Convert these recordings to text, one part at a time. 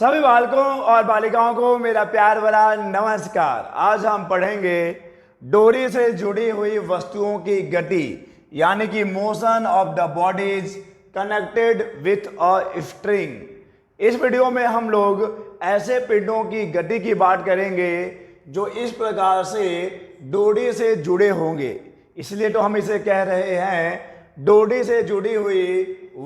सभी बालकों और बालिकाओं को मेरा प्यार भरा नमस्कार। आज हम पढ़ेंगे डोरी से जुड़ी हुई वस्तुओं की गति यानी कि motion of the bodies connected with a string. इस वीडियो में हम लोग ऐसे पिंडों की गति की बात करेंगे जो इस प्रकार से डोरी से जुड़े होंगे, इसलिए तो हम इसे कह रहे हैं डोरी से जुड़ी हुई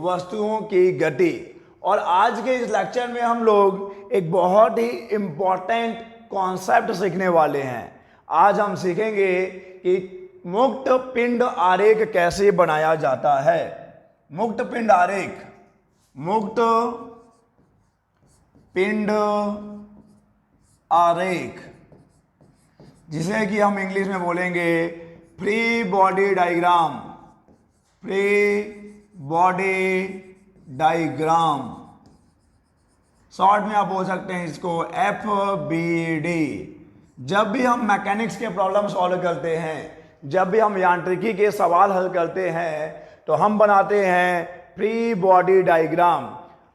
वस्तुओं की गति। और आज के इस लेक्चर में हम लोग एक बहुत ही इम्पॉर्टेंट कॉन्सेप्ट सीखने वाले हैं। आज हम सीखेंगे कि मुक्त पिंड आरेख कैसे बनाया जाता है। मुक्त पिंड आरेख, मुक्त पिंड आरेख, जिसे कि हम इंग्लिश में बोलेंगे free body diagram, free body diagram. Short में आप बोल सकते हैं इसको FBD। जब भी हम मैकेनिक्स के प्रॉब्लम सॉल्व करते हैं, जब भी हम यांत्रिकी के सवाल हल करते हैं, तो हम बनाते हैं फ्री बॉडी डायग्राम।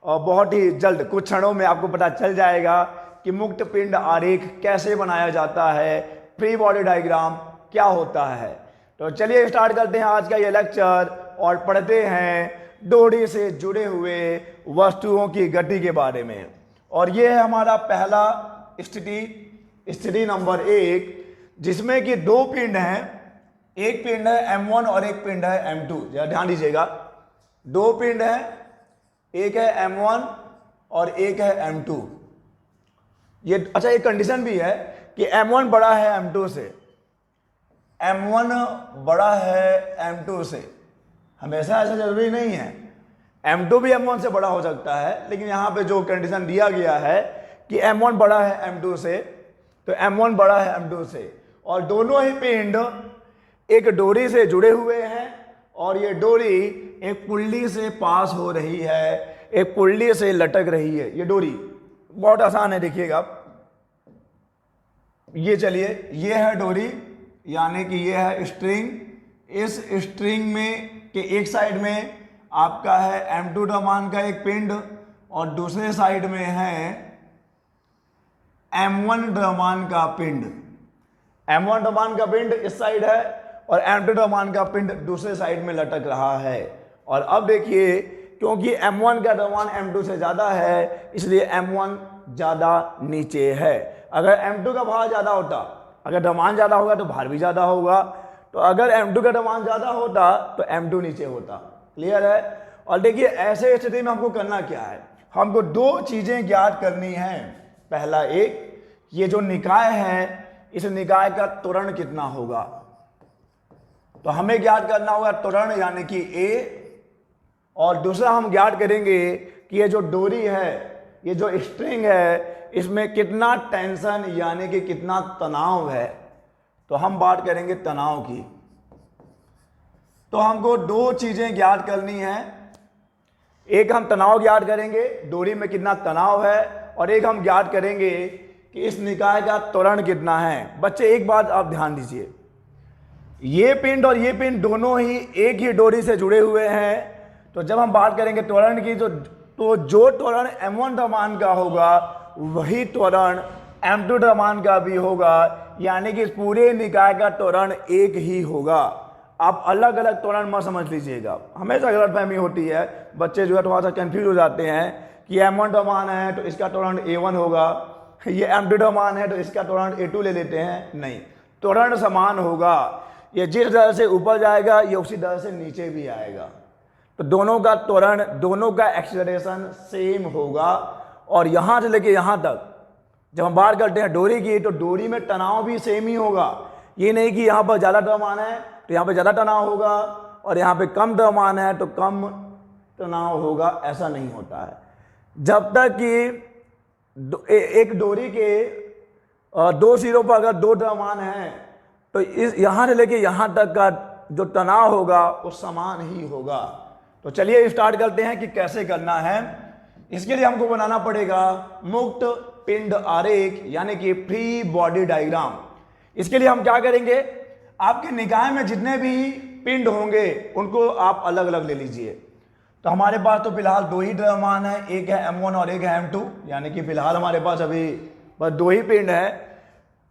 और बहुत ही जल्द कुछ क्षणों में आपको पता चल जाएगा कि मुक्त पिंड आरेख कैसे बनाया जाता है, फ्री बॉडी डायग्राम क्या होता है। तो चलिए स्टार्ट करते हैं आज का ये लेक्चर और पढ़ते हैं डोरी से जुड़े हुए वस्तुओं की गति के बारे में। और ये है हमारा पहला स्थिति नंबर 1, जिसमें कि दो पिंड हैं। एक पिंड है M1 और एक पिंड है M2। जरा ध्यान दीजिएगा, दो पिंड हैं, एक है M1 और एक है M2। ये अच्छा, एक कंडीशन भी है कि M1 बड़ा है M2 से, M1 बड़ा है M2 से। हमेशा ऐसा जरूरी नहीं है, M2 भी M1 से बड़ा हो सकता है, लेकिन यहाँ पे जो कंडीशन दिया गया है कि M1 बड़ा है M2 से, तो M1 बड़ा है M2 से। और दोनों ही पिंड एक डोरी से जुड़े हुए हैं और ये डोरी एक पुल्ली से पास हो रही है, एक पुल्ली से लटक रही है। ये डोरी बहुत आसान है, देखिएगा आप। ये चलिए, ये है डोरी यानी कि ये है स्ट्रिंग। इस स्ट्रिंग में के एक साइड में आपका है M2 द्रव्यमान का एक पिंड और दूसरे साइड में है M1 द्रव्यमान का पिंड। M1 द्रव्यमान का पिंड इस साइड है और M2 द्रव्यमान का पिंड दूसरे साइड में लटक रहा है। और अब देखिए, क्योंकि M1 का द्रव्यमान M2 से ज़्यादा है, इसलिए M1 ज़्यादा नीचे है। अगर M2 का भार ज़्यादा होता, अगर द्रव्यमान ज़्यादा होगा तो भार भी ज़्यादा होगा। तो अगर M2 का द्रव्यमान ज़्यादा होता तो M2 नीचे होता। क्लियर है। और देखिए, ऐसे स्थिति में हमको करना क्या है, हमको दो चीज़ें ज्ञात करनी है। पहला, एक, ये जो निकाय है, इस निकाय का त्वरण कितना होगा, तो हमें ज्ञात करना होगा त्वरण यानी कि A। और दूसरा हम ज्ञात करेंगे कि ये जो डोरी है, ये जो स्ट्रिंग है, इसमें कितना टेंशन यानी कि कितना तनाव है। तो हम बात करेंगे तनाव की। तो हमको दो चीजें ज्ञात करनी है। एक हम तनाव ज्ञात करेंगे, डोरी में कितना तनाव है, और एक हम ज्ञात करेंगे कि इस निकाय का त्वरण कितना है। बच्चे एक बात आप ध्यान दीजिए, ये पिंड और ये पिंड दोनों ही एक ही डोरी से जुड़े हुए हैं। तो जब हम बात करेंगे त्वरण की, तो जो त्वरण M1 द्रव्यमान का होगा वही त्वरण M2 द्रव्यमान का भी होगा, यानी कि इस पूरे निकाय का त्वरण एक ही होगा। आप अलग अलग त्वरण मत समझ लीजिएगा, हमेशा गलतफहमी होती है। बच्चे जो है थोड़ा सा कंफ्यूज हो जाते हैं कि M1 द्रव्यमान है तो इसका त्वरण A1 होगा, ये M2 द्रव्यमान है तो इसका त्वरण A2 ले लेते हैं। नहीं, त्वरण समान होगा। ये जिस दर से ऊपर जाएगा ये उसी दर से नीचे भी आएगा। तो दोनों का त्वरण, दोनों का एक्सेलरेशन सेम होगा। और यहाँ से लेके यहाँ तक जब हम बात करते हैं डोरी की, तो डोरी में तनाव भी सेम ही होगा। ये नहीं कि यहाँ पर ज़्यादा द्रव्यमान है तो यहाँ पे ज़्यादा तनाव होगा और यहाँ पे कम द्रव्यमान है तो कम तनाव होगा, ऐसा नहीं होता है। जब तक कि एक डोरी के दो सिरों पर अगर दो द्रव्यमान है तो इस यहाँ से लेके यहाँ तक का जो तनाव होगा वो समान ही होगा। तो चलिए स्टार्ट करते हैं कि कैसे करना है। इसके लिए हमको बनाना पड़ेगा मुक्त पिंड आरेख यानी कि फ्री बॉडी डायग्राम। इसके लिए हम क्या करेंगे, आपके निकाय में जितने भी पिंड होंगे उनको आप अलग अलग ले लीजिए। तो हमारे पास तो फिलहाल दो ही द्रव्यमान है, एक है M1 और एक है M2, यानी कि फिलहाल हमारे पास अभी बस दो ही पिंड है।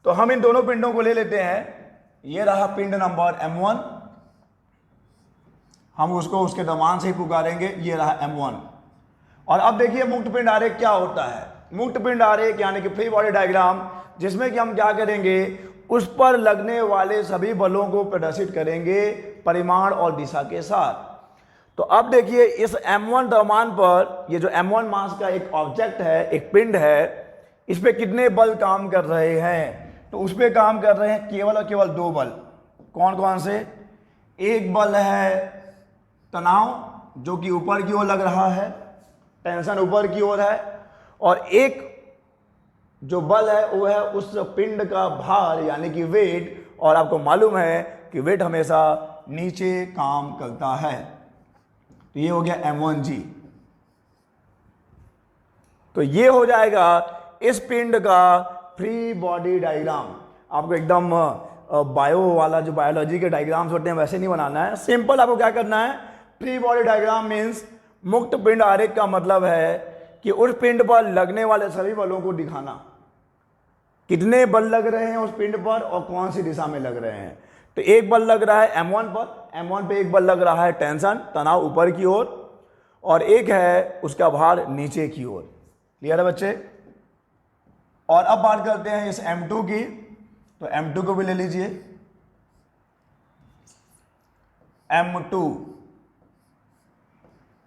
तो हम इन दोनों पिंडों को ले लेते हैं। ये रहा पिंड नंबर M1, हम उसको उसके द्रव्यमान से ही पुकारेंगे, ये रहा M1। और अब देखिए मुक्त पिंड आरेख क्या होता है। मुक्त पिंड आरेख यानी कि फ्री बॉडी डायग्राम, जिसमें कि हम क्या करेंगे, उस पर लगने वाले सभी बलों को प्रदर्शित करेंगे परिमाण और दिशा के साथ। तो अब देखिए इस M1 द्रव्यमान पर, ये जो M1 मास का एक ऑब्जेक्ट है, एक पिंड है, इस पे कितने बल काम कर रहे हैं। तो उस पे काम कर रहे हैं केवल और केवल दो बल। कौन कौन से? एक बल है तनाव, जो कि ऊपर की ओर लग रहा है, टेंशन ऊपर की ओर है, और एक जो बल है वो है उस पिंड का भार यानी कि वेट। और आपको मालूम है कि वेट हमेशा नीचे काम करता है। तो ये हो गया M1G। तो ये हो जाएगा इस पिंड का फ्री बॉडी डायग्राम। आपको एकदम बायो वाला जो बायोलॉजी के डायग्राम्स होते हैं वैसे नहीं बनाना है। सिंपल आपको क्या करना है, फ्री बॉडी डायग्राम मीन्स मुक्त पिंड आरेख का मतलब है कि उस पिंड पर लगने वाले सभी बलों को दिखाना, कितने बल लग रहे हैं उस पिंड पर और कौन सी दिशा में लग रहे हैं। तो एक बल लग रहा है M1 पर, M1 पे एक बल लग रहा है टेंशन, तनाव ऊपर की ओर, और एक है उसका भार नीचे की ओर। क्लियर है बच्चे? और अब बात करते हैं इस M2 की। तो M2 को भी ले लीजिए।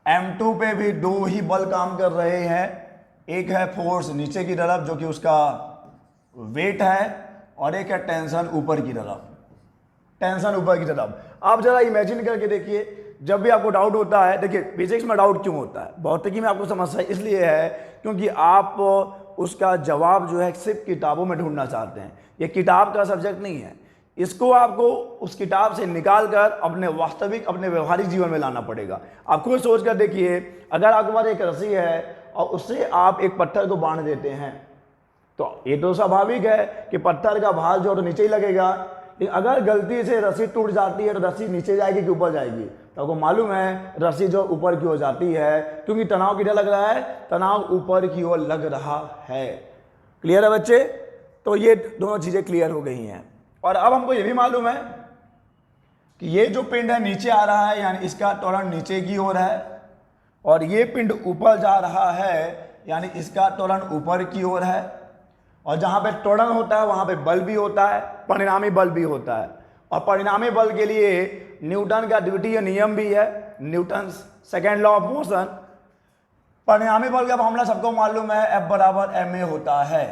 M2 पे भी दो ही बल काम कर रहे हैं। एक है फोर्स नीचे की तरफ जो कि उसका वेट है, और एक है टेंशन ऊपर की तरफ, टेंशन ऊपर की तरफ। आप जरा इमेजिन करके देखिए, जब भी आपको डाउट होता है, देखिए फिजिक्स में डाउट क्यों होता है, भौतिकी में आपको समस्या इसलिए है क्योंकि आप उसका जवाब जो है सिर्फ किताबों में ढूंढना चाहते हैं। ये किताब का सब्जेक्ट नहीं है, इसको आपको उस किताब से निकाल कर अपने वास्तविक, अपने व्यवहारिक जीवन में लाना पड़ेगा। आप खुद सोच कर देखिए, अगर आपके पास एक रस्सी है और उससे आप एक पत्थर को बांध देते हैं, तो ये तो स्वाभाविक है कि पत्थर का भार जो तो नीचे ही लगेगा। लेकिन अगर गलती से रस्सी टूट जाती है तो रस्सी नीचे जाएगी कि ऊपर जाएगी? तो आपको मालूम है रस्सी जो ऊपर की ओर जाती है, क्योंकि तनाव किधर लग रहा है, तनाव ऊपर की ओर लग रहा है। क्लियर है बच्चे? तो ये दोनों चीजें क्लियर हो गई हैं। और अब हमको ये भी मालूम है कि ये जो पिंड है नीचे आ रहा है, यानी इसका त्वरण नीचे की ओर है, और ये पिंड ऊपर जा रहा है यानी इसका त्वरण ऊपर की ओर है। और जहां पे त्वरण होता है वहां पे बल भी होता है, परिणामी बल भी होता है। और परिणामी बल के लिए न्यूटन का द्वितीय नियम भी है, Newton second law of motion. परिणामी बल का फॉर्मूला सबको मालूम है, F बराबर ma होता है,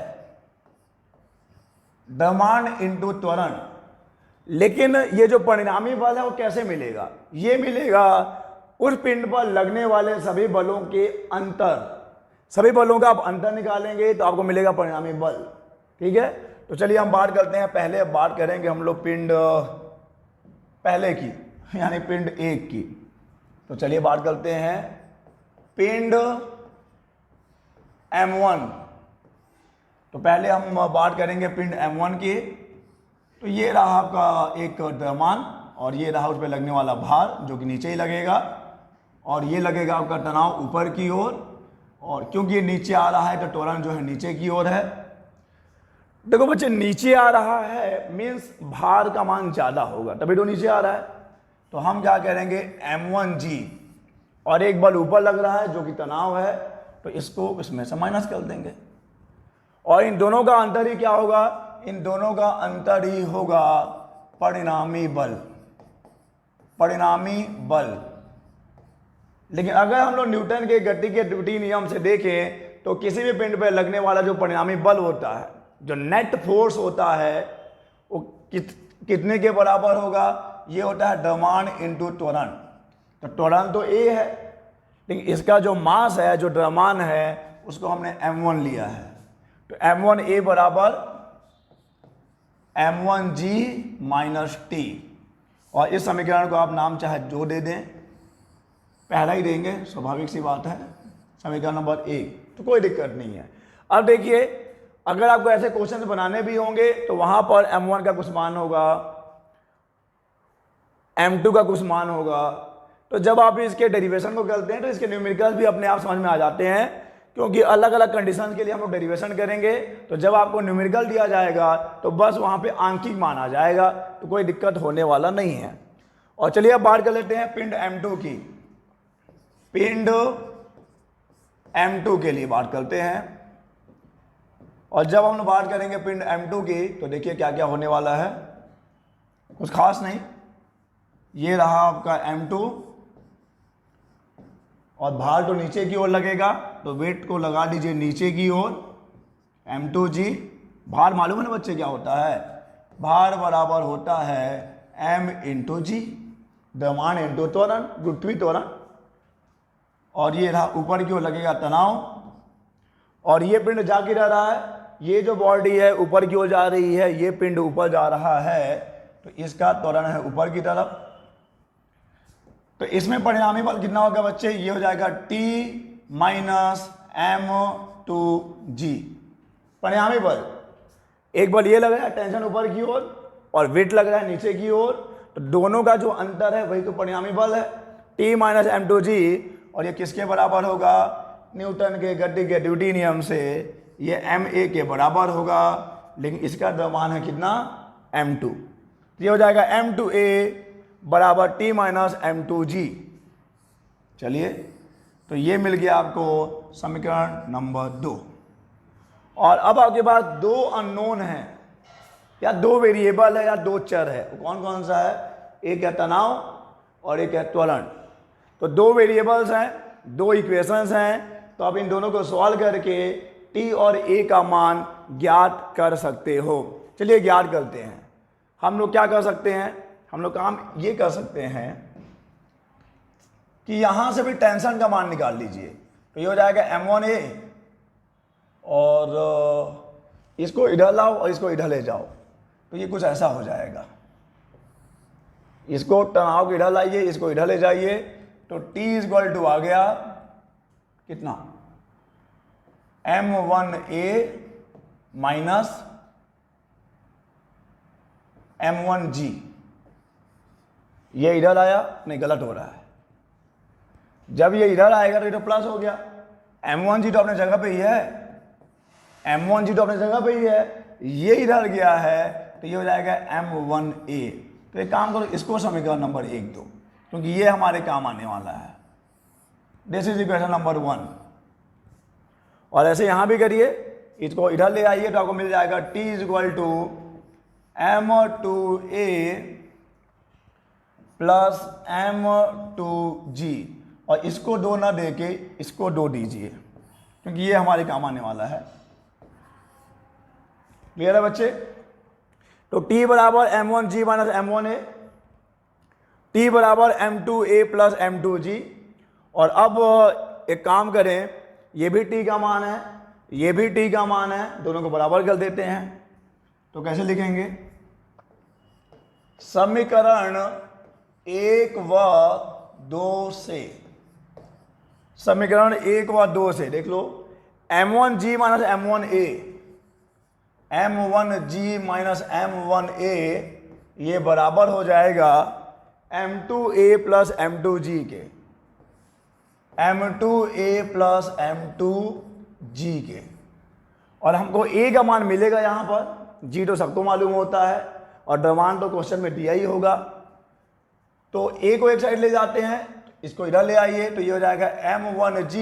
द्रव्यमान इंटू त्वरण। लेकिन ये जो परिणामी बल है वो कैसे मिलेगा? ये मिलेगा उस पिंड पर लगने वाले सभी बलों के अंतर, सभी बलों का आप अंतर निकालेंगे तो आपको मिलेगा परिणामी बल। ठीक है, तो चलिए हम बात करते हैं। पहले बात करेंगे हम लोग पिंड पहले की, यानी पिंड 1 की। तो चलिए बात करते हैं पिंड M1। तो पहले हम बात करेंगे पिंड M1 की। तो ये रहा आपका एक द्रव्यमान, और ये रहा उस पर लगने वाला भार जो कि नीचे ही लगेगा, और ये लगेगा आपका तनाव ऊपर की ओर। और क्योंकि ये नीचे आ रहा है तो त्वरण जो है नीचे की ओर है। देखो बच्चे, नीचे आ रहा है मीन्स भार का मान ज्यादा होगा, तभी तो नीचे आ रहा है। तो हम क्या करेंगे, M1G, और एक बल ऊपर लग रहा है जो कि तनाव है, तो इसको इसमें से माइनस कर देंगे। और इन दोनों का अंतर ही क्या होगा? इन दोनों का अंतर ही होगा परिणामी बल, परिणामी बल। लेकिन अगर हम लोग न्यूटन के गति के द्वितीय नियम से देखें तो किसी भी पिंड पर लगने वाला जो परिणामी बल होता है, जो नेट फोर्स होता है, वो कितने के बराबर होगा? ये होता है द्रव्यमान इंटू त्वरण। तो त्वरण तो A है, लेकिन इसका जो मास है, जो द्रव्यमान है, उसको हमने M1 लिया है। तो M1A बराबर M1G माइनस T। और इस समीकरण को आप नाम चाहे जो दे दें, पहला ही देंगे, स्वाभाविक सी बात है, समीकरण नंबर 1, तो कोई दिक्कत नहीं है। अब देखिए, अगर आपको ऐसे क्वेश्चन बनाने भी होंगे तो वहां पर M1 का कुछ मान होगा, M2 का कुछ मान होगा, तो जब आप इसके डेरिवेशन को करते हैं तो इसके न्यूमेरिकल्स भी अपने आप समझ में आ जाते हैं, क्योंकि अलग अलग कंडीशन के लिए हम लोग डेरिवेशन करेंगे। तो जब आपको न्यूमेरिकल दिया जाएगा तो बस वहाँ पे आंकिक मान आ जाएगा, तो कोई दिक्कत होने वाला नहीं है। और चलिए अब बात कर लेते हैं पिंड M2 की। पिंड M2 के लिए बात करते हैं। और जब हम लोग बात करेंगे पिंड M2 की तो देखिए क्या क्या होने वाला है, कुछ खास नहीं। ये रहा आपका M2 और भार तो नीचे की ओर लगेगा, तो वेट को लगा दीजिए नीचे की ओर M2G। भार मालूम है ना बच्चे क्या होता है, भार बराबर होता है M इंटू जी, द्रव्यमान इंटू त्वरण, पृथ्वी त्वरण। और ये रहा ऊपर की ओर लगेगा तनाव, और ये पिंड जा गिर रहा है, ये जो बॉडी है ऊपर की ओर जा रही है, ये पिंड ऊपर जा रहा है, तो इसका त्वरण है ऊपर की तरफ। तो इसमें परिणामी बल कितना होगा बच्चे, ये हो जाएगा T माइनस M2G। परिणामी बल, एक बल ये लग रहा है टेंशन ऊपर की ओर और वेट लग रहा है नीचे की ओर, तो दोनों का जो अंतर है वही तो परिणामी बल है, T माइनस M2G। और ये किसके बराबर होगा, न्यूटन के गति के ड्यूटी नियम से ये ma के बराबर होगा, लेकिन इसका द्रव्यमान है कितना, M2। तो ये हो जाएगा M2a बराबर T माइनस M2G। चलिए, तो ये मिल गया आपको समीकरण नंबर 2। और अब आपके पास दो अननोन है, या दो वेरिएबल है, या दो चर है। कौन कौन सा है, एक है तनाव और एक है त्वरण। तो दो वेरिएबल्स हैं, दो इक्वेशंस हैं, तो आप इन दोनों को सॉल्व करके T और A का मान ज्ञात कर सकते हो। चलिए ज्ञात करते हैं। हम लोग क्या कर सकते हैं, हम लोग काम ये कर सकते हैं कि यहां से भी टेंशन का मान निकाल लीजिए। तो ये हो जाएगा M1A, और इसको इधर लाओ और इसको इधर ले जाओ, तो ये कुछ ऐसा हो जाएगा। इसको तनाव को इधर लाइए, इसको इधर ले जाइए, तो T इक्वल टू आ गया कितना, M1A माइनस M1G। ये इधर आया, नहीं गलत हो रहा है, जब ये इधर आएगा तो इधर प्लस हो गया। M1G तो अपने जगह पे ही है, M1G तो अपने जगह पे ही है, ये इधर गया है, तो ये हो जाएगा M1A। तो एक काम करो, इसको समीकरण नंबर 1 दो, क्योंकि ये हमारे काम आने वाला है। This is equation number 1। और ऐसे यहां भी करिए, इसको इधर ले आइए तो आपको मिल जाएगा T is equal to M2A plus M2G। और इसको दो ना दे के इसको दो दीजिए, क्योंकि ये हमारे काम आने वाला है। क्लियर है बच्चे। तो T बराबर M1G माइनस M1A, T बराबर M2A प्लस M2G। और अब एक काम करें, ये भी T का मान है, ये भी T का मान है, दोनों को बराबर कर देते हैं। तो कैसे लिखेंगे, समीकरण 1 व 2 से, समीकरण 1 व 2 से देख लो, M1G minus M1A, M1G minus M1A ये बराबर हो जाएगा M2A प्लस M2G के, M2A प्लस M2G के। और हमको A का मान मिलेगा यहाँ पर, G तो सबको मालूम होता है, और द्रव्यमान तो क्वेश्चन में दिया ही होगा। तो A को एक साइड ले जाते हैं, इसको इधर ले आइए, तो ये हो जाएगा M1G,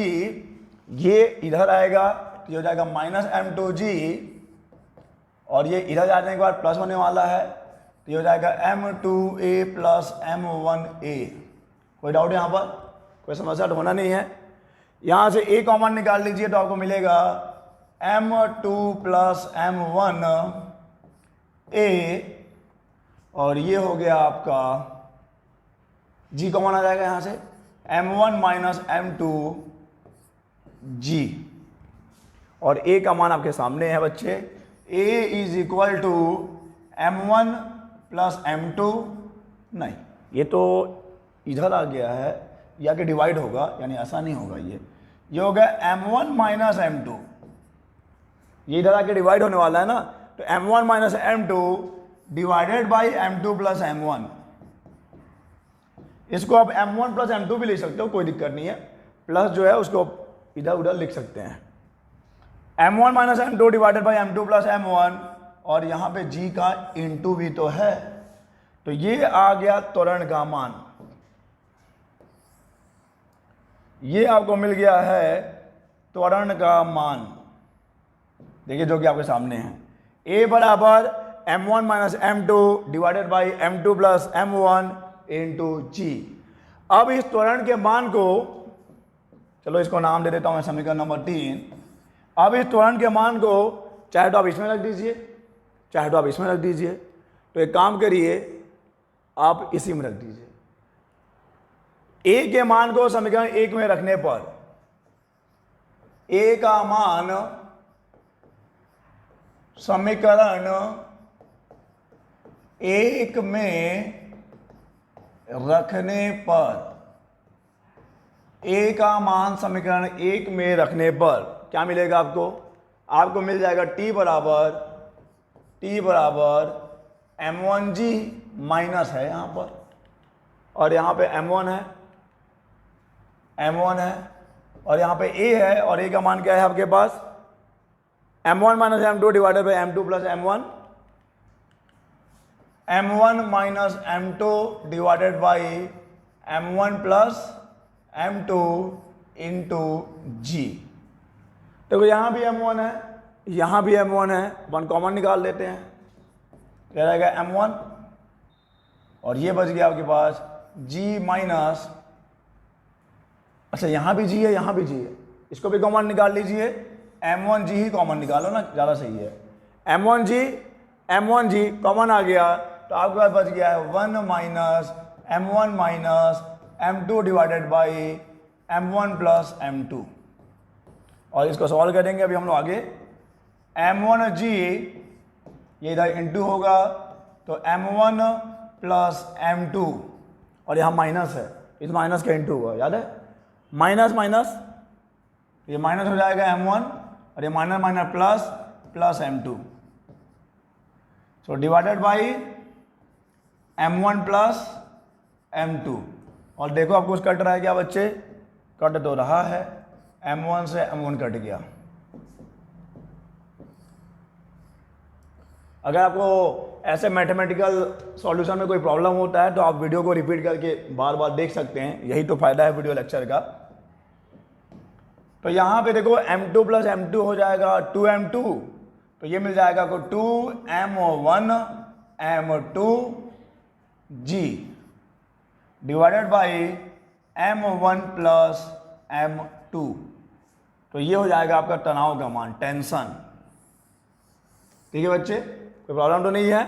ये इधर आएगा, तो ये हो जाएगा माइनस M2G, और ये इधर जाने के बाद प्लस होने वाला है, तो ये हो जाएगा M2A प्लस M1A। कोई डाउट यहाँ पर, कोई समस्या तो होना नहीं है। यहाँ से A कॉमन निकाल लीजिए तो आपको मिलेगा M2 प्लस M1A, और ये हो गया आपका G कॉमन आ जाएगा यहाँ से, M1 माइनस M2G। और A का मान आपके सामने है बच्चे, A is equal to M1 plus M2, नहीं ये तो इधर आ गया है, या कि डिवाइड होगा, यानी ऐसा नहीं होगा, ये होगा M1 माइनस M2, ये इधर आके डिवाइड होने वाला है ना, तो M1 minus M2 divided by M2 plus M1। इसको आप m1 प्लस m2 भी लिख सकते हो, कोई दिक्कत नहीं है, प्लस जो है उसको इधर उधर लिख सकते हैं। m1 minus m2 divided by m2 plus m1, और यहाँ पे g का इंटू भी तो है, तो ये आ गया त्वरण का मान। ये आपको मिल गया है त्वरण का मान, देखिए जो कि आपके सामने है। a बराबर m1 minus m2 divided by m2 plus m1 into G. अब इस त्वरण के मान को, चलो इसको नाम दे देता हूं मैं, समीकरण नंबर 3। अब इस त्वरण के मान को चाहे तो आप इसमें रख दीजिए, चाहे तो आप इसमें रख दीजिए, तो एक काम करिए आप इसी में रख दीजिए। a के मान को समीकरण 1 में रखने पर a का मान समीकरण 1 में रखने पर, a का मान समीकरण 1 में रखने पर क्या मिलेगा आपको? आपको मिल जाएगा t बराबर m1g माइनस है यहाँ पर, और यहाँ पे m1 है, और यहाँ पे a है, और a का मान क्या है आपके पास? m1 minus m2 divided by m2 plus m1, m1 minus m2 divided by m1 plus m2 into G. देखो यहाँ भी m1 है, यहाँ भी m1 है, वन कॉमन निकाल लेते हैं, क्या रहेगा m1, और ये बच गया आपके पास g माइनस, अच्छा यहाँ भी g है, यहाँ भी g है, इसको भी कॉमन निकाल लीजिए, m1g ही कॉमन निकालो ना, ज़्यादा सही है। m1g कॉमन आ गया, तो आपके पास बच गया है 1 minus m1 minus m2 divided by m1 plus m2, और इसको सॉल्व करेंगे अभी हम लोग आगे। m1g ये इधर इंटू होगा, तो m1 प्लस m2, और यहाँ माइनस है, इस माइनस का इंटू होगा, याद है, माइनस माइनस, ये माइनस हो जाएगा m1, और ये minus minus plus plus m2, so divided by m1 plus m2, और देखो आपको कुछ कट रहा है क्या बच्चे? कट तो रहा है, m1 से m1 कट गया। अगर आपको ऐसे मैथमेटिकल सॉल्यूशन में कोई प्रॉब्लम होता है तो आप वीडियो को रिपीट करके बार बार देख सकते हैं, यही तो फायदा है वीडियो लेक्चर का। तो यहाँ पे देखो m2 प्लस m2 हो जाएगा 2m2, तो ये मिल जाएगा आपको 2m1 m2g divided by m1 plus m2, तो ये हो जाएगा आपका तनाव का मान, टेंशन। ठीक है बच्चे, कोई प्रॉब्लम तो नहीं है।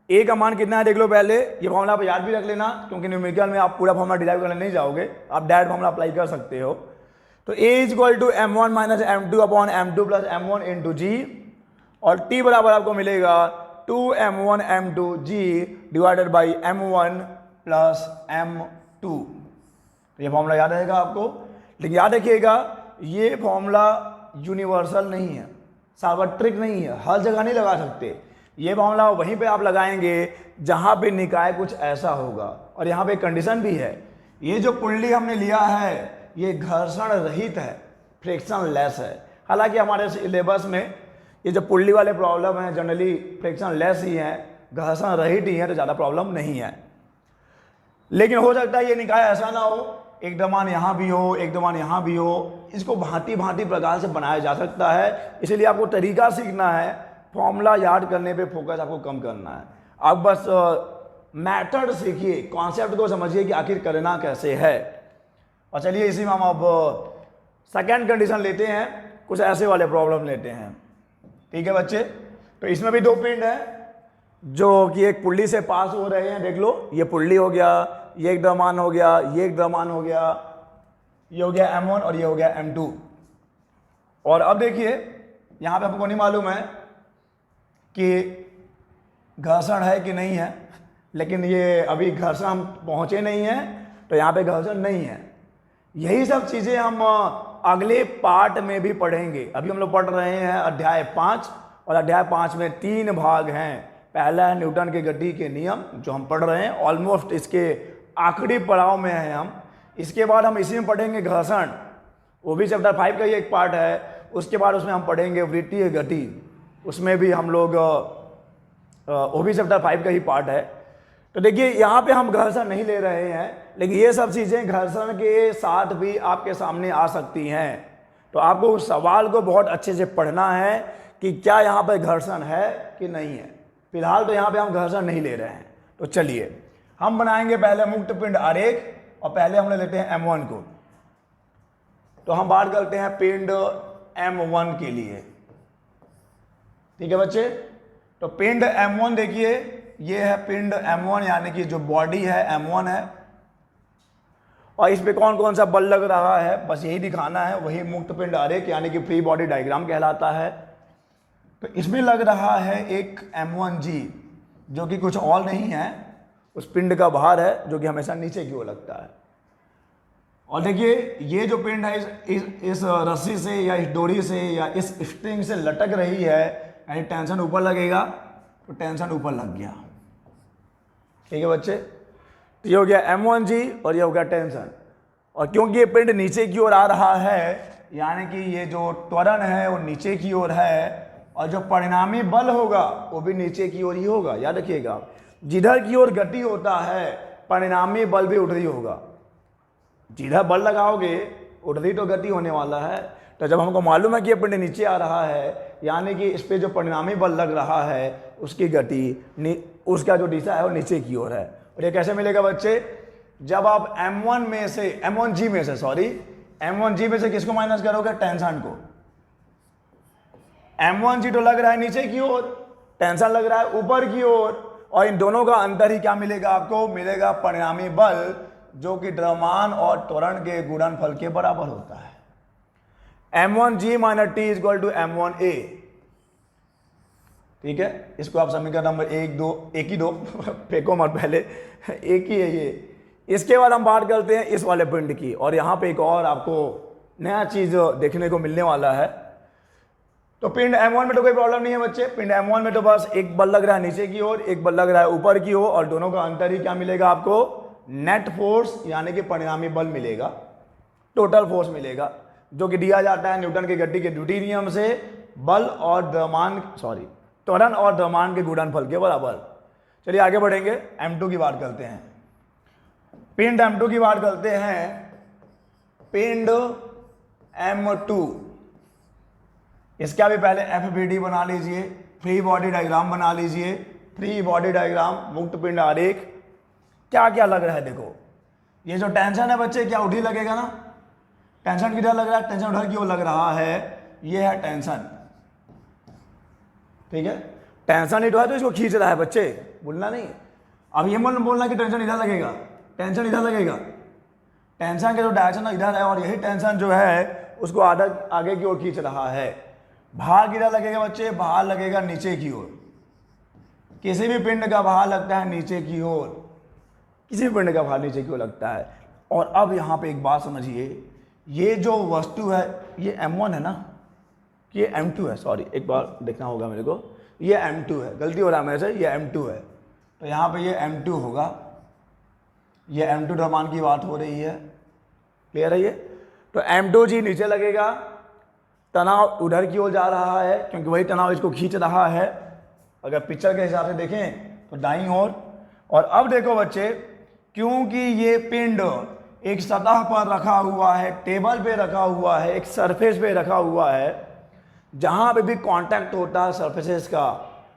ए का मान कितना है देख लो पहले, ये फॉर्मूला आप याद भी रख लेना, क्योंकि न्यूमेरिकल में आप पूरा फॉर्मूला डिराइव करने नहीं जाओगे, आप डायरेक्ट फॉर्मूला अप्लाई कर सकते हो। तो A is equal to m1 minus m2 upon m2 plus m1 into G, और टी बराबर आपको मिलेगा 2m1 m2g divided by m1 plus m2। ये फॉर्मूला याद रहेगा आपको, लेकिन याद रखिएगा ये फॉर्मूला यूनिवर्सल नहीं है, सार्वत्रिक नहीं है, हर जगह नहीं लगा सकते। ये फॉर्मूला वहीं पे आप लगाएंगे जहां पे निकाय कुछ ऐसा होगा, और यहाँ पे कंडीशन भी है, ये जो पुल्ली हमने लिया है ये घर्षण रहित है, फ्रिक्शन लेस है। हालांकि हमारे सिलेबस में ये जो पुल्ली वाले प्रॉब्लम है जनरली फ्रिक्शन लेस ही है, घर्षण रहित ही है, तो ज़्यादा प्रॉब्लम नहीं है। लेकिन हो सकता है ये निकाय ऐसा ना हो, एक दमान यहाँ भी हो, एक दमान यहाँ भी हो, इसको भांति भांति प्रकार से बनाया जा सकता है। इसलिए आपको तरीका सीखना है, फॉर्मूला याद करने पे फोकस आपको कम करना है। आप बस मेथड सीखिए, कॉन्सेप्ट को समझिए कि आखिर करना कैसे है। और चलिए इसी में हम अब सेकेंड कंडीशन लेते हैं, कुछ ऐसे वाले प्रॉब्लम लेते हैं। ठीक है बच्चे, तो इसमें भी दो पिंड है जो कि एक पुल्ली से पास हो रहे हैं, देख लो, ये पुल्ली हो गया, ये एक द्रव्यमान हो गया, ये एक द्रव्यमान हो गया, ये हो गया m1 और ये हो गया m2। और अब देखिए यहाँ पे हमको नहीं मालूम है कि घर्षण है कि नहीं है, लेकिन ये अभी घर्षण हम पहुँचे नहीं हैं, तो यहाँ पे घर्षण नहीं है। यही सब चीज़ें हम अगले पार्ट में भी पढ़ेंगे। अभी हम लोग पढ़ रहे हैं अध्याय 5, और अध्याय 5 में 3 भाग हैं। पहला है न्यूटन के गति के नियम जो हम पढ़ रहे हैं, ऑलमोस्ट इसके आखिरी पड़ाव में हैं हम। इसके बाद हम इसी में पढ़ेंगे घर्षण, वो भी चैप्टर 5 का ही एक पार्ट है। उसके बाद उसमें हम पढ़ेंगे वृत्तीय गति, उसमें भी हम लोग वो भी चैप्टर 5 का ही पार्ट है। तो देखिए यहाँ पे हम घर्षण नहीं ले रहे हैं, लेकिन ये सब चीज़ें घर्षण के साथ भी आपके सामने आ सकती हैं। तो आपको उस सवाल को बहुत अच्छे से पढ़ना है कि क्या यहाँ पर घर्षण है कि नहीं है। फिलहाल तो यहाँ पे हम घर्षण नहीं ले रहे हैं। तो चलिए हम बनाएंगे पहले मुक्त पिंड आरेख, और पहले हम ले लेते हैं M1 को। तो हम बात करते हैं पिंड M1 के लिए, ठीक है बच्चे। तो पिंड M1 देखिए, ये है पिंड M1, यानी कि जो बॉडी है M1 है, और इस पे कौन कौन सा बल लग रहा है बस यही दिखाना है। वही मुक्त पिंड आरेख यानी कि फ्री बॉडी डायग्राम कहलाता है। तो इसमें लग रहा है एक M1G, जो कि कुछ और नहीं है, उस पिंड का भार है जो कि हमेशा नीचे की ओर लगता है। और देखिए ये जो पिंड है इस रस्सी से या इस डोरी से या इस स्ट्रिंग से लटक रही है, यानी टेंशन ऊपर लगेगा, तो टेंशन ऊपर लग गया, ठीक है बच्चे। तो ये हो गया M1G और ये हो गया टेंशन। और क्योंकि ये पिंड नीचे की ओर आ रहा है, यानी कि ये जो त्वरण है वो नीचे की ओर है, और जो परिणामी बल होगा वो भी नीचे की ओर ही होगा। याद रखिएगा, जिधर की ओर गति होता है परिणामी बल भी उधर ही होगा। जिधर बल लगाओगे उधर ही तो गति होने वाला है। तो जब हमको मालूम है कि ये पिंड नीचे आ रहा है, यानी कि इस पे जो परिणामी बल लग रहा है उसकी गति, उसका जो दिशा है वो नीचे की ओर है। और ये कैसे मिलेगा बच्चे, जब आप M1G में से किसको माइनस करोगे, टेंशन को। M1G तो लग रहा है नीचे की ओर, टेंशन लग रहा है ऊपर की ओर, और इन दोनों का अंतर ही क्या मिलेगा आपको, मिलेगा परिणामी बल, जो कि द्रव्यमान और त्वरण के गुणनफल के बराबर होता है। M1G - T = M1A, ठीक है। इसको आप समीकरण नंबर 1 ही दो फेंको मत, पहले एक ही है ये। इसके बाद हम बात करते हैं इस वाले पिंड की, और यहाँ पे एक और आपको नया चीज देखने को मिलने वाला है। तो पिंड M1 में तो कोई प्रॉब्लम नहीं है बच्चे। पिंड M1 में तो बस एक बल लग रहा है नीचे की ओर, एक बल लग रहा है ऊपर की ओर, और दोनों का अंतर ही क्या मिलेगा आपको, नेट फोर्स यानी कि परिणामी बल मिलेगा, टोटल फोर्स मिलेगा, जो कि दिया जाता है न्यूटन के गति के द्वितीय नियम से, बल और त्वरण और द्रव्यमान के गुणनफल के बराबर। चलिए आगे बढ़ेंगे, M2 की बात करते हैं। पिंड M2 की बात करते हैं। पिंड M2, इसका भी पहले FBD बना लीजिए, फ्री बॉडी डायग्राम बना लीजिए। फ्री बॉडी डायग्राम, मुक्त पिंड आरेख। क्या क्या लग रहा है देखो, ये जो टेंशन है बच्चे क्या उधर लगेगा ना, टेंशन किधर लग रहा है, टेंशन उधर की ओर लग रहा है, ये है टेंशन, ठीक है। टेंशन इधर है तो इसको खींच रहा है बच्चे, बोलना नहीं। अब ये मन बोलना कि टेंशन इधर लगेगा, टेंशन इधर लगेगा, टेंशन के जो डायरेक्शन इधर है, और यही टेंशन जो है उसको आगे की ओर खींच रहा है। भार किधर लगेगा बच्चे, भार लगेगा नीचे की ओर। किसी भी पिंड का भार लगता है नीचे की ओर, किसी भी पिंड का भार नीचे की ओर लगता है। और अब यहाँ पे एक बात समझिए, ये जो वस्तु है ये M1 है ना, ये M2 है, सॉरी एक बार देखना होगा मेरे को, ये M2 है, गलती हो रहा है मेरे से, ये M2 है। तो यहाँ पे ये M2 होगा, ये M2 द्रव्यमान की बात हो रही है, क्लियर है ये। तो M2G नीचे लगेगा, तनाव उधर की ओर जा रहा है क्योंकि वही तनाव इसको खींच रहा है। अगर पिक्चर के हिसाब से देखें तो दाईं ओर। और अब देखो बच्चे, क्योंकि ये पिंड एक सतह पर रखा हुआ है, टेबल पे रखा हुआ है, एक सरफेस पे रखा हुआ है, जहाँ पे भी कांटेक्ट होता है सरफेसेस का,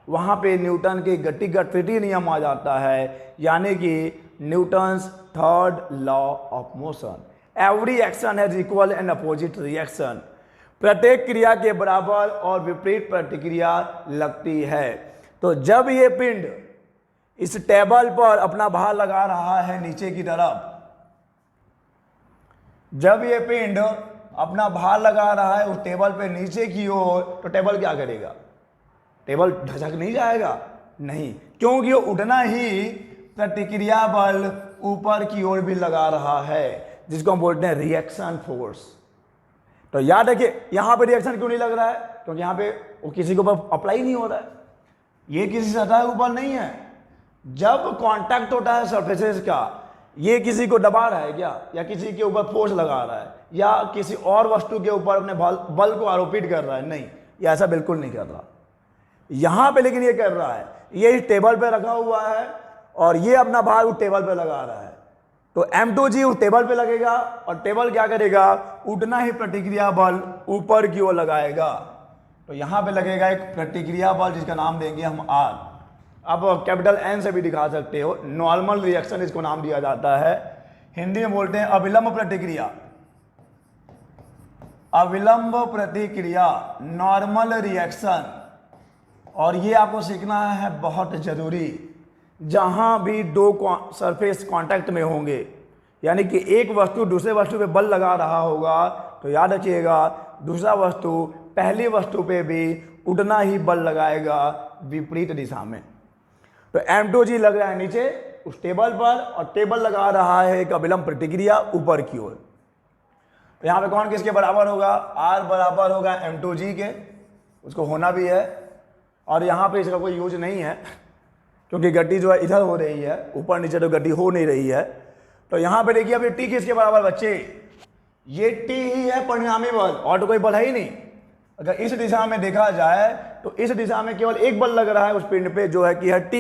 वहाँ पे न्यूटन के गतिज नियम आ जाता है, यानी कि Newton's third law of motion. Every action has equal and opposite reaction. प्रत्येक क्रिया के बराबर और विपरीत प्रतिक्रिया लगती है। तो जब ये पिंड इस टेबल पर अपना भार लगा रहा है नीचे की तरफ, जब ये पिंड अपना भार लगा रहा है उस टेबल पे नीचे की ओर, तो टेबल क्या करेगा, टेबल धसक नहीं जाएगा, नहीं, क्योंकि वो उठना ही प्रतिक्रिया बल ऊपर की ओर भी लगा रहा है, जिसको हम बोलते हैं रिएक्शन फोर्स। तो याद रखिए, यहां पे रिएक्शन क्यों नहीं लग रहा है, क्योंकि यहां पे वो किसी के ऊपर अप्लाई नहीं हो रहा है, ये किसी सतह के ऊपर नहीं है। जब कांटेक्ट होता है सरफेसेस का, ये किसी को दबा रहा है क्या, या किसी के ऊपर फोर्स लगा रहा है, या किसी और वस्तु के ऊपर अपने बल को आरोपित कर रहा है? नहीं, ये ऐसा बिल्कुल नहीं कर रहा यहां पे। लेकिन ये कर रहा है, ये इस टेबल पे रखा हुआ है और ये अपना भार उस टेबल पे लगा रहा है। तो M2G उस टेबल पे लगेगा और टेबल क्या करेगा, उतना ही प्रतिक्रिया बल ऊपर की ओर लगाएगा। तो यहां पे लगेगा एक प्रतिक्रिया बल जिसका नाम देंगे हम R। अब कैपिटल N से भी दिखा सकते हो, नॉर्मल रिएक्शन इसको नाम दिया जाता है, हिंदी में बोलते हैं अविलंब प्रतिक्रिया। अविलंब प्रतिक्रिया, नॉर्मल रिएक्शन। और ये आपको सीखना है, बहुत जरूरी। जहां भी दो सरफेस कांटेक्ट में होंगे, यानी कि एक वस्तु दूसरे वस्तु पे बल लगा रहा होगा, तो याद रखिएगा दूसरा वस्तु पहली वस्तु पे भी उतना ही बल लगाएगा विपरीत दिशा में। तो M2G लग रहा है नीचे उस टेबल पर और टेबल लगा रहा है एक अविलंब प्रतिक्रिया ऊपर की ओर। तो यहाँ पे कौन किसके बराबर होगा, R बराबर होगा M2G के, उसको होना भी है। और यहाँ पे इसका कोई यूज नहीं है क्योंकि गति जो है इधर हो रही है, ऊपर नीचे तो गति हो नहीं रही है। तो यहाँ पे देखिए अभी T किसके बराबर बच्चे, ये T ही है परिणामी बल, और तो कोई बल है ही नहीं। अगर इस दिशा में देखा जाए तो इस दिशा में केवल एक बल लग रहा है उस पिंड पे, जो है कि है T।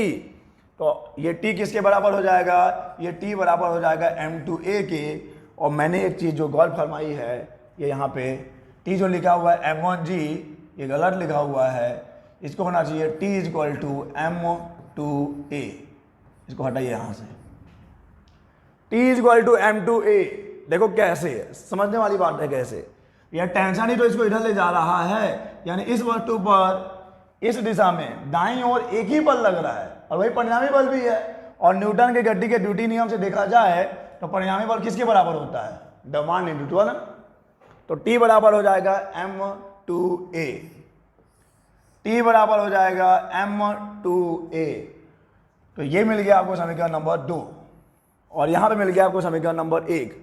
तो ये T किसके बराबर हो जाएगा, ये T बराबर हो जाएगा M2A के। और मैंने एक चीज़ जो गौर फरमाई है, ये यहाँ पे T जो लिखा हुआ है M1G, ये गलत लिखा हुआ है, इसको होना चाहिए T इक्वल टू M2A। इसको हटाइए यहाँ से, T इक्वल टू M2A। देखो कैसे है, समझने वाली बात है कैसे। यह टेंशन ही तो इसको इधर ले जा रहा है, यानी इस वस्तु पर इस दिशा में दाईं ओर एक ही बल लग रहा है और वही परिणामी बल भी है। और न्यूटन के गति के ड्यूटी नियम से देखा जाए तो परिणामी बल किसके बराबर होता है, W इंटू त्वरण। तो T बराबर हो जाएगा M2A, T बराबर हो जाएगा M2A। तो ये मिल गया आपको समीकरण नंबर 2 और यहाँ पे मिल गया आपको समीकरण नंबर 1।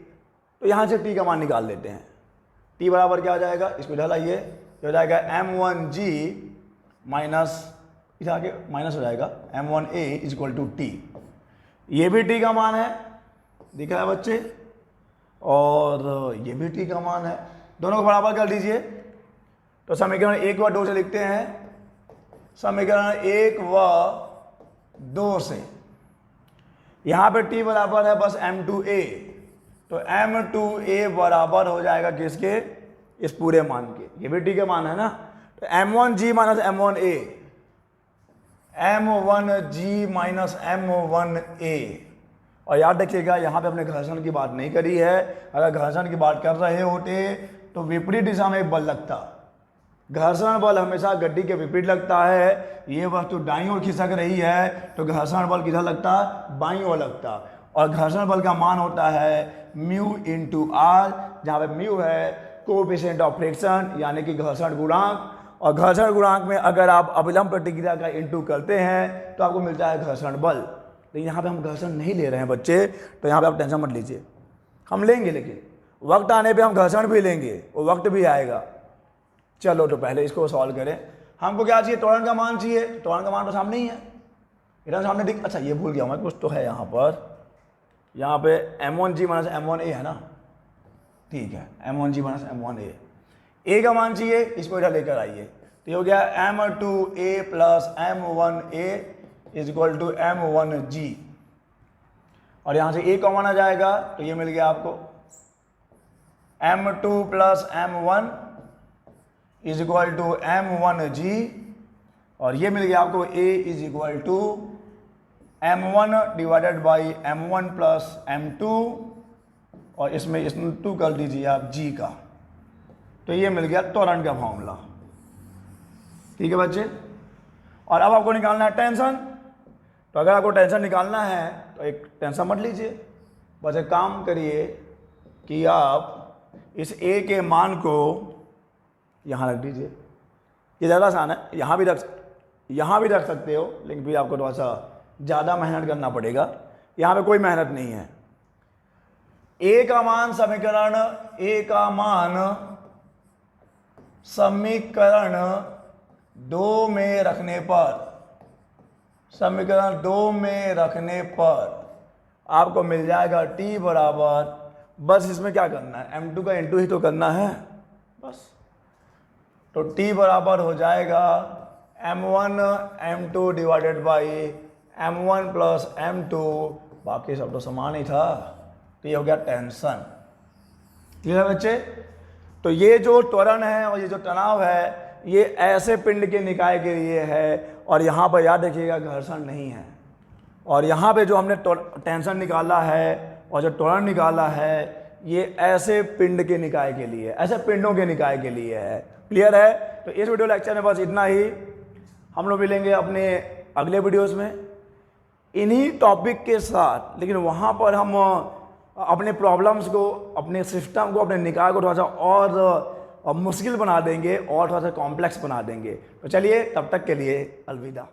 तो यहाँ से T का मान निकाल लेते हैं। T बराबर क्या हो जाएगा, इसको इधर लाइए, ये हो जाएगा M1G माइनस, इधर आके माइनस हो जाएगा M1A is equal to T। ये भी T का मान है, दिख रहा है बच्चे, और ये भी T का मान है, दोनों को बराबर कर दीजिए। तो समीकरण 1 व 2 से लिखते हैं, समीकरण 1 व 2 से यहाँ पे T बराबर है बस M2A। तो M2A बराबर हो जाएगा किसके, इस पूरे मान के, ये भी T के मान है ना। तो M1G minus M1A, M1G minus M1A। और याद रखिएगा यहाँ पे अपने घर्षण की बात नहीं करी है, अगर घर्षण की बात कर रहे होते तो विपरीत दिशा में एक बल लगता। घर्षण बल हमेशा गति के विपरीत लगता है। ये वस्तु दाईं ओर खिसक रही है तो घर्षण बल किधर लगता, बाईं ओर लगता। और घर्षण बल का मान होता है म्यू इंटू आर, जहाँ पे म्यू है कोएफिशिएंट ऑफ फ्रिक्शन, यानी कि घर्षण गुणांक। और घर्षण गुणांक में अगर आप अविलंब प्रतिक्रिया का इंटू करते हैं तो आपको मिलता है घर्षण बल। लेकिन यहाँ पे हम घर्षण नहीं ले रहे हैं बच्चे, तो यहाँ पे आप टेंशन मत लीजिए, हम लेंगे, लेकिन वक्त आने पे हम घर्षण भी लेंगे, वो वक्त भी आएगा। चलो तो पहले इसको सॉल्व करें। हमको क्या चाहिए, त्वरण का मान चाहिए। त्वरण का मान तो सामने ही है, इधर सामने दिख, अच्छा ये भूल गया मैं, कुछ तो है यहाँ पर, यहाँ पे M1G माइनस M1A है ना, ठीक है, M1G माइनस M1A। A का मान चाहिए, इसको इधर लेकर आइए। तो ये हो गया M2A plus M1A is equal to M1G। और यहाँ से A कॉमन आ जाएगा, तो ये मिल गया आपको M2 plus M1 is equal to M1G। और ये मिल गया आपको A is equal to M1 divided by M1 plus M2, और इसमें 2 कर दीजिए आप G का। तो ये मिल गया त्वरण का फॉर्मूला। ठीक है बच्चे, और अब आपको निकालना है टेंशन। तो अगर आपको टेंशन निकालना है तो एक टेंशन मत लीजिए, बस एक काम करिए कि आप इस A के मान को यहाँ रख दीजिए। ये ज़्यादा आसान है, यहाँ भी रख सकते हो, लेकिन फिर आपको थोड़ा सा ज़्यादा मेहनत करना पड़ेगा। यहाँ पे कोई मेहनत नहीं है। A का मान समीकरण, A का मान समीकरण 2 में रखने पर, समीकरण 2 में रखने पर आपको मिल जाएगा T बराबर, बस इसमें क्या करना है, m2 का इंटू ही तो करना है बस। तो T बराबर हो जाएगा m1 m2 divided by m1 plus m2, बाकी सब तो समान ही था। तो ये हो गया टेंशन। ठीक है बच्चे। तो ये जो त्वरण है और ये जो तनाव है ये ऐसे पिंड के निकाय के लिए है, और यहाँ पर याद रखिएगा घर्षण नहीं है। और यहाँ पे जो हमने टेंशन निकाला है और जो त्वरण निकाला है ये ऐसे पिंड के निकाय के लिए, ऐसे पिंडों के निकाय के लिए है। क्लियर है। तो इस वीडियो लेक्चर में बस इतना ही। हम लोग मिलेंगे अपने अगले वीडियोस में इन्हीं टॉपिक के साथ, लेकिन वहाँ पर हम अपने प्रॉब्लम्स को, अपने सिस्टम को, अपने निकाय को थोड़ा सा और मुश्किल बना देंगे और थोड़ा सा कॉम्प्लेक्स बना देंगे। तो चलिए तब तक के लिए अलविदा।